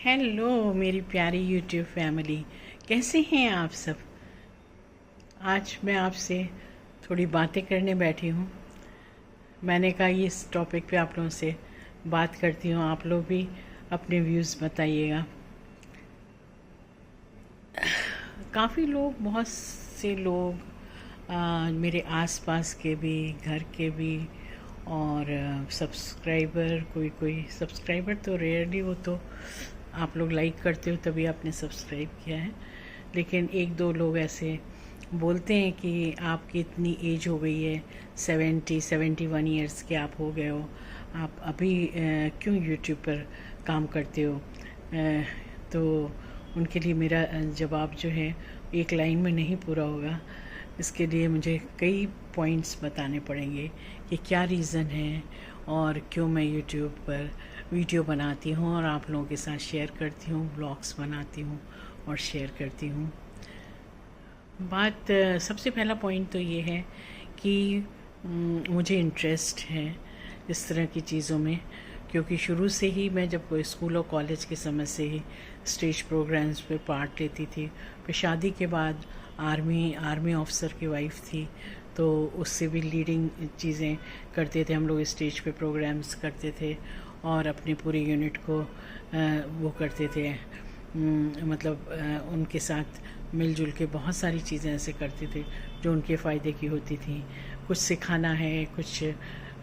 Hello मेरी प्यारी YouTube family, कैसे हैं आप सब। आज मैं आपसे थोड़ी बातें करने बैठी हूँ। मैंने कहा इस टॉपिक पे आप लोगों से बात करती हूँ, आप लोग भी अपने व्यूज़ बताइएगा। काफ़ी लोग, बहुत से लोग मेरे आसपास के भी, घर के भी, और सब्सक्राइबर, कोई कोई सब्सक्राइबर तो रेयरली, वो तो आप लोग लाइक करते हो तभी आपने सब्सक्राइब किया है, लेकिन एक दो लोग ऐसे बोलते हैं कि आपकी इतनी एज हो गई है, 71 ईयर्स के आप हो गए हो, आप अभी क्यों यूट्यूब पर काम करते हो। तो उनके लिए मेरा जवाब जो है एक लाइन में नहीं पूरा होगा। इसके लिए मुझे कई पॉइंट्स बताने पड़ेंगे कि क्या रीज़न है और क्यों मैं यूट्यूब पर वीडियो बनाती हूँ और आप लोगों के साथ शेयर करती हूँ, ब्लॉग्स बनाती हूँ और शेयर करती हूँ। सबसे पहला पॉइंट तो ये है कि मुझे इंटरेस्ट है इस तरह की चीज़ों में, क्योंकि शुरू से ही मैं जब स्कूल और कॉलेज के समय से ही स्टेज प्रोग्राम्स पे पार्ट लेती थी। फिर शादी के बाद आर्मी ऑफिसर की वाइफ थी, तो उससे भी लीडिंग चीज़ें करते थे हम लोग, स्टेज पे प्रोग्राम्स करते थे और अपने पूरे यूनिट को वो करते थे, मतलब उनके साथ मिलजुल के बहुत सारी चीज़ें ऐसे करते थे जो उनके फ़ायदे की होती थी। कुछ सिखाना है, कुछ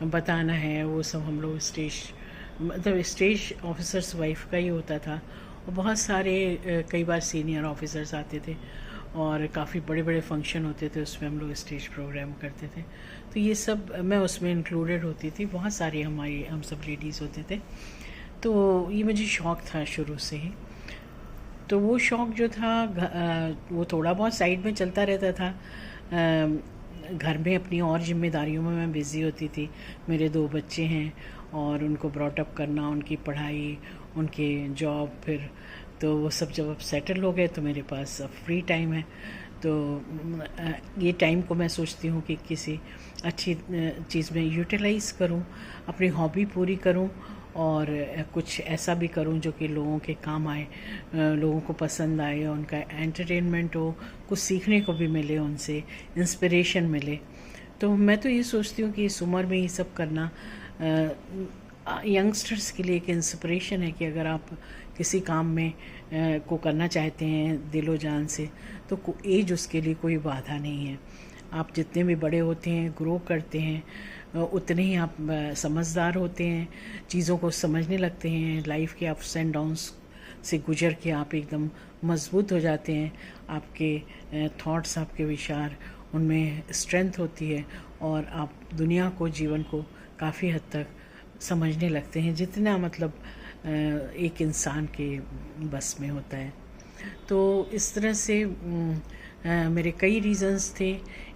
बताना है, वो सब हम लोग स्टेज ऑफिसर्स वाइफ का ही होता था। और बहुत सारे कई बार सीनियर ऑफिसर्स आते थे और काफ़ी बड़े बड़े फंक्शन होते थे, उसमें हम लोग स्टेज प्रोग्राम करते थे। तो ये सब मैं उसमें इंक्लूडेड होती थी, बहुत सारी हम सब लेडीज़ होते थे। तो ये मुझे शौक़ था शुरू से ही। तो वो शौक़ जो था वो थोड़ा बहुत साइड में चलता रहता था। घर में अपनी और जिम्मेदारियों में मैं बिज़ी होती थी। मेरे 2 बच्चे हैं और उनको ब्रॉटअप करना, उनकी पढ़ाई, उनके जॉब, फिर तो वो सब जब अब सेटल हो गए तो मेरे पास अब फ्री टाइम है। तो ये टाइम को मैं सोचती हूँ कि किसी अच्छी चीज़ में यूटिलाइज़ करूँ, अपनी हॉबी पूरी करूँ और कुछ ऐसा भी करूं जो कि लोगों के काम आए, लोगों को पसंद आए, उनका एंटरटेनमेंट हो, कुछ सीखने को भी मिले, उनसे इंस्पिरेशन मिले। तो मैं तो ये सोचती हूँ कि इस उम्र में ये सब करना यंगस्टर्स के लिए एक इंस्पिरेशन है कि अगर आप किसी काम में को करना चाहते हैं दिलो जान से, तो एज उसके लिए कोई बाधा नहीं है। आप जितने भी बड़े होते हैं, ग्रो करते हैं, उतने ही आप समझदार होते हैं, चीज़ों को समझने लगते हैं, लाइफ के अप्स एंड डाउन्स से गुजर के आप एकदम मजबूत हो जाते हैं। आपके थॉट्स, आपके विचार, उनमें स्ट्रेंथ होती है और आप दुनिया को, जीवन को काफ़ी हद तक समझने लगते हैं, जितना मतलब एक इंसान के बस में होता है। तो इस तरह से मेरे कई रीज़न्स थे।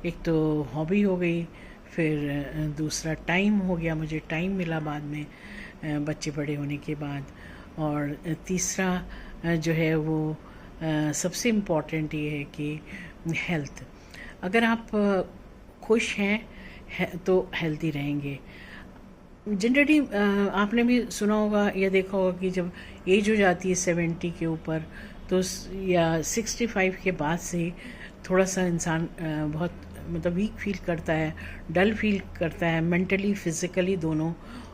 एक तो हॉबी हो गई, फिर दूसरा टाइम हो गया, मुझे टाइम मिला बाद में बच्चे बड़े होने के बाद, और तीसरा जो है वो सबसे इम्पॉर्टेंट ये है कि हेल्थ। अगर आप खुश हैं तो हेल्दी रहेंगे। जनरली आपने भी सुना होगा या देखा होगा कि जब एज हो जाती है 70 के ऊपर, तो या 65 के बाद से थोड़ा सा इंसान बहुत मतलब वीक फील करता है, डल फील करता है, मेंटली फिज़िकली दोनों,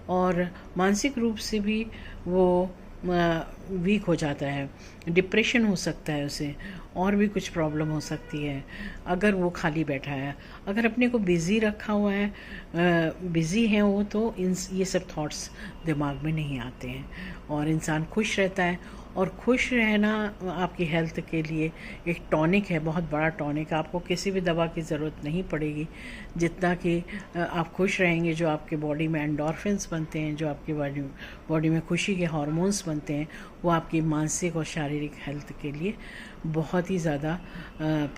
और मानसिक रूप से भी वो वीक हो जाता है। डिप्रेशन हो सकता है उसे, और भी कुछ प्रॉब्लम हो सकती है अगर वो खाली बैठा है। अगर अपने को बिज़ी रखा हुआ है, बिज़ी हैं वो, तो ये सब थॉट्स दिमाग में नहीं आते हैं और इंसान खुश रहता है। और खुश रहना आपकी हेल्थ के लिए एक टॉनिक है, बहुत बड़ा टॉनिक। आपको किसी भी दवा की ज़रूरत नहीं पड़ेगी, जितना कि आप खुश रहेंगे, जो आपके बॉडी में एंडोर्फिन्स बनते हैं, जो आपकी बॉडी में खुशी के हार्मोन्स बनते हैं, वो आपकी मानसिक और शारीरिक हेल्थ के लिए बहुत ही ज़्यादा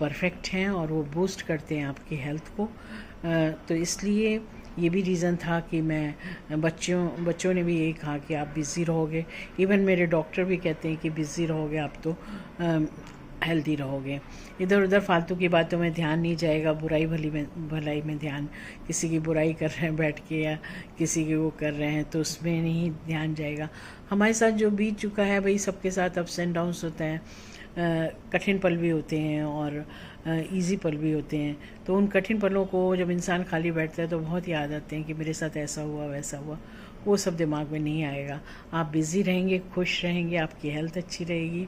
परफेक्ट हैं और वो बूस्ट करते हैं आपकी हेल्थ को। तो इसलिए ये भी रीज़न था कि मैं बच्चों ने भी यही कहा कि आप बिज़ी रहोगे, इवन मेरे डॉक्टर भी कहते हैं कि बिज़ी रहोगे आप तो हेल्दी रहोगे। इधर उधर फालतू की बातों में ध्यान नहीं जाएगा, भलाई में ध्यान, किसी की बुराई कर रहे हैं बैठ के या किसी की वो कर रहे हैं तो उसमें नहीं ध्यान जाएगा। हमारे साथ जो बीत चुका है भाई, सबके साथ अप्स एंड डाउन्स होते हैं, कठिन पल भी होते हैं और इजी पल भी होते हैं। तो उन कठिन पलों को जब इंसान खाली बैठता है तो बहुत याद आते हैं कि मेरे साथ ऐसा हुआ वैसा हुआ। वो सब दिमाग में नहीं आएगा। आप बिज़ी रहेंगे, खुश रहेंगे, आपकी हेल्थ अच्छी रहेगी,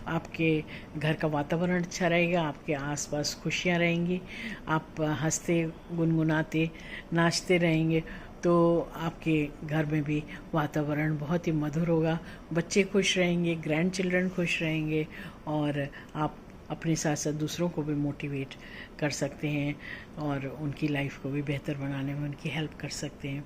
आपके घर का वातावरण अच्छा रहेगा, आपके आसपास खुशियाँ रहेंगी, आप हंसते गुनगुनाते नाचते रहेंगे तो आपके घर में भी वातावरण बहुत ही मधुर होगा। बच्चे खुश रहेंगे, ग्रैंड चिल्ड्रन खुश रहेंगे और आप अपने साथ साथ दूसरों को भी मोटिवेट कर सकते हैं और उनकी लाइफ को भी बेहतर बनाने में उनकी हेल्प कर सकते हैं।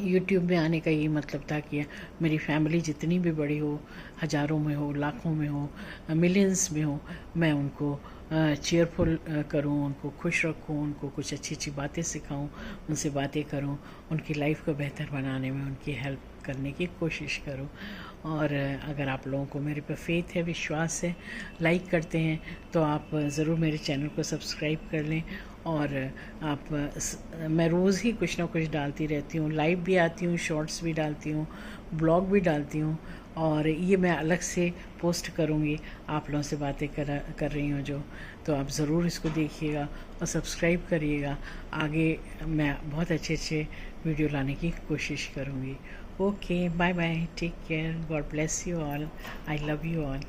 यूट्यूब में आने का ये मतलब था कि मेरी फैमिली जितनी भी बड़ी हो, हज़ारों में हो, लाखों में हो, मिलियंस में हो, मैं उनको चेयरफुल करूं, उनको खुश रखूं, उनको कुछ अच्छी अच्छी बातें सिखाऊं, उनसे बातें करूं, उनकी लाइफ को बेहतर बनाने में उनकी हेल्प करने की कोशिश करूं। और अगर आप लोगों को मेरे पे फेथ है, विश्वास है, लाइक करते हैं तो आप ज़रूर मेरे चैनल को सब्सक्राइब कर लें। और आप मैं रोज़ ही कुछ ना कुछ डालती रहती हूँ, लाइव भी आती हूँ, शॉर्ट्स भी डालती हूँ, ब्लॉग भी डालती हूँ और ये मैं अलग से पोस्ट करूँगी। आप लोगों से बातें कर रही हूँ जो, तो आप ज़रूर इसको देखिएगा और सब्सक्राइब करिएगा। आगे मैं बहुत अच्छे अच्छे वीडियो लाने की कोशिश करूँगी। Okay, bye bye, take care, God bless you all, I love you all.